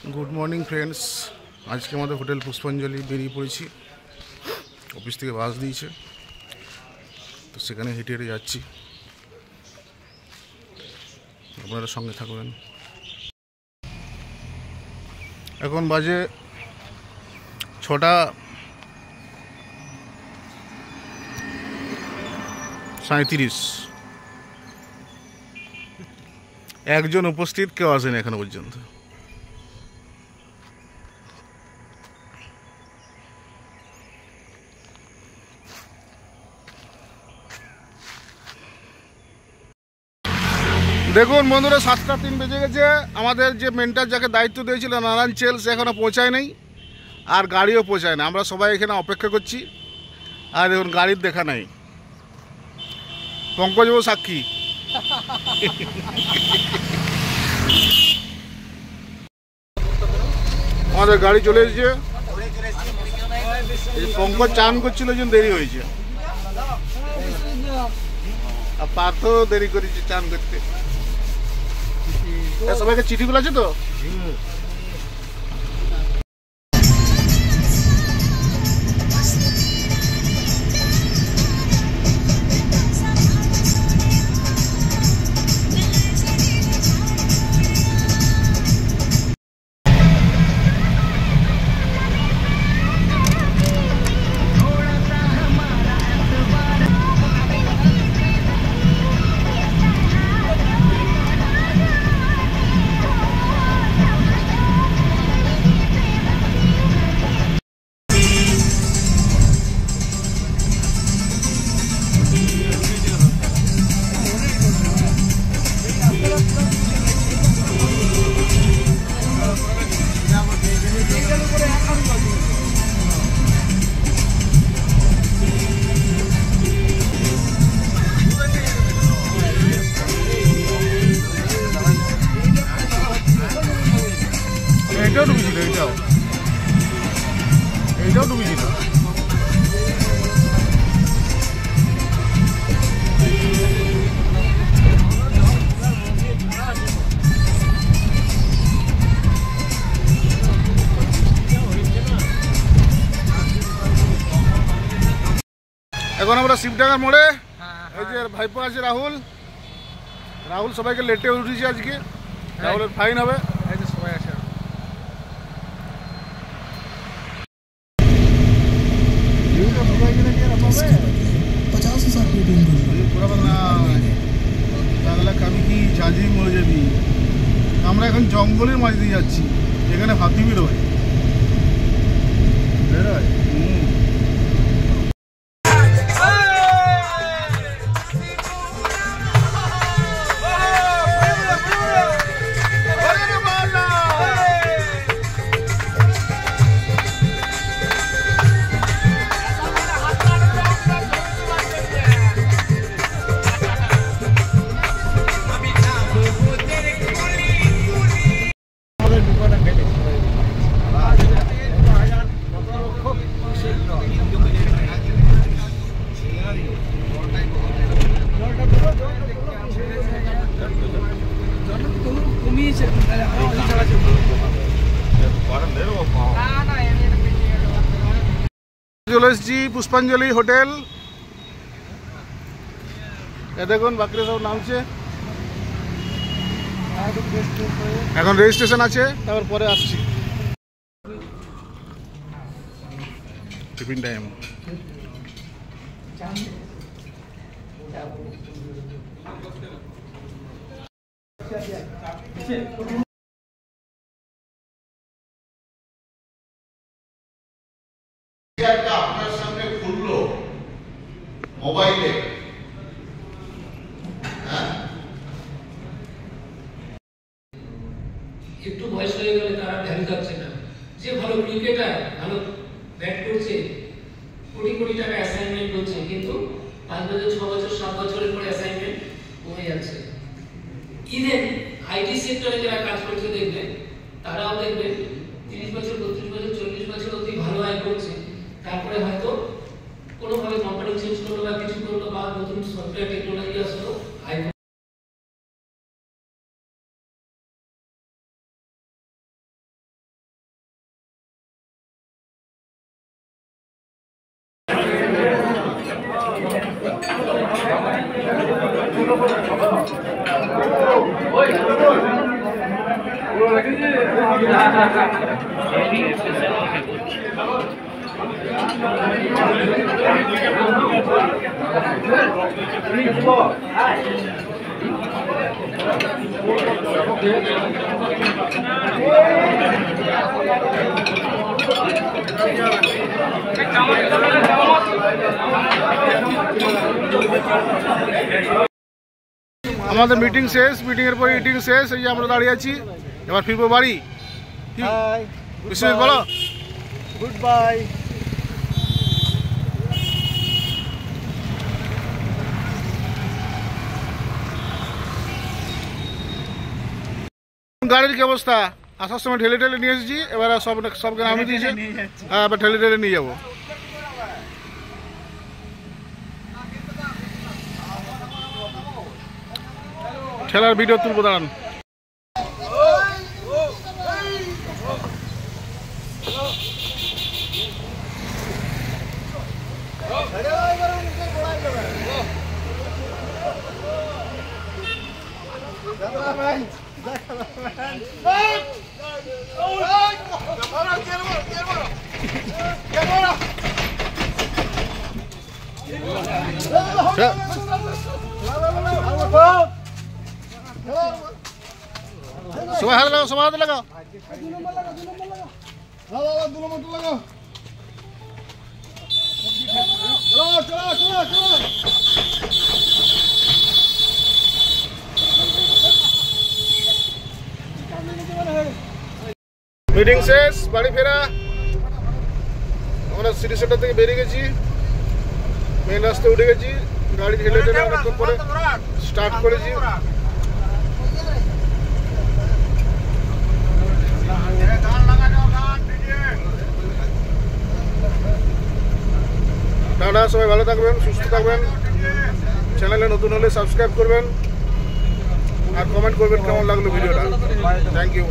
Good morning friends. आज के हमारे होटेल पुष्पांजलि बेरिए पड़े ऑफिस থেকে বাস দিয়েছে তো সেখানে হেঁটে হেঁটে যাচ্ছি। আপনারা সঙ্গে থাকবেন। এখন বাজে 6:37। একজন উপস্থিত কেউ আসেনি এখনো পর্যন্ত। দেখুন বন্ধুরা, 7টা 3 বেজে গেছে। আমাদের যে মেন্টার যাকে দায়িত্ব দিয়েছিল নারায়ণ চেল, সে এখনো পৌঁছায় নাই, আর গাড়িও পৌঁছায় না। আমরা সবাই এখানে অপেক্ষা করছি, আর এখন গাড়ির দেখা নাই। পঙ্কজবাবু সাক্ষী। আমাদের গাড়ি চলে এসেছে। পঙ্কজ চান করছিল, যেন দেরি হয়েছে, আর পার্থ দেরি করেছে চান করতে। সবাইকে চিঠিগুলো আছে তো? এইটাও ডুবেছিল, এইটাও ডুবেছিল। এখন আমরা শিবডাঙ্গার মোড়ে। এই যে ভাইপো আছে রাহুল। রাহুল সবাইকে লেটে উঠেছে আজকে। রাহুলের ফাইন হবে। এই যে সবাই আছে। আমি কি ঝাঁঝি মরে যাবি। আমরা এখন জঙ্গলের মাঝ দিয়ে যাচ্ছি, এখানে হাতি বেরোয়। চলে এসেছি পুষ্পাঞ্জলি হোটেল। এ দেখুন বাকিরা সব নামছে। এখন রেজিস্ট্রেশন আছে, তারপর পরে আসছি। Tiffin time. আপনার সামনে খুললো মোবাইলে, একটু বয়স হয়ে গেলে তারা ভ্যালু থাকছে না। যে ভালো ক্রিকেটার, ভালো ব্যাট করছে, কোটি কোটি টাকা অ্যাসাইনমেন্ট করছে, কিন্তু 5 বছর 6 বছর 7 বছরের পরে অ্যাসাইনমেন্ট কমে যাচ্ছে। ইভেন আইটি সেক্টরে যারা কাজ করছে দেখবেন, তারাও দেখবেন 30 বছর 32 বছর 40 বছর অবধি ভালো আয় করছে, তারপরে হয়তো কোনোভাবে কোম্পানি চেঞ্জ করলো বা কিছু করলো বা নতুন সফটওয়্যার টেকনোলজি আসলো, আয় আমাদের মিটিং শেষ, মিটিং এর পরে ইটিং শেষ, এই যে আমরা দাঁড়িয়ে আছি, এবার ফিরবো বাড়ি। বিশ্বজিৎ বলো গুড বাই। গাড়ির কি অবস্থা? আসার সময় ঠেলে ঠেলে নিয়ে এসেছি, এবার সবকে নামিয়ে দিয়েছে। হ্যাঁ, এবার ঠেলে ঠেলে নিয়ে যাবো। ঠেলার ভিডিও তুলবো, দাঁড়ান। সবাই হাতে লাগাও, সবাই হাতে লাগাও। মিটিং শেষ, বাড়ি ফেরা। আমরা সিটি সেন্টার থেকে বেরিয়ে গেছি, মেন রাস্তায় উঠে গেছি, গাড়ি ঠেলে ঠেলে অনেকক্ষণ পরে স্টার্ট করেছি। টাটা, সবাই ভালো থাকবেন, সুস্থ থাকবেন। চ্যানেলে নতুন হলে সাবস্ক্রাইব করবেন আর কমেন্ট করবেন কেমন লাগলো ভিডিওটা। Thank you.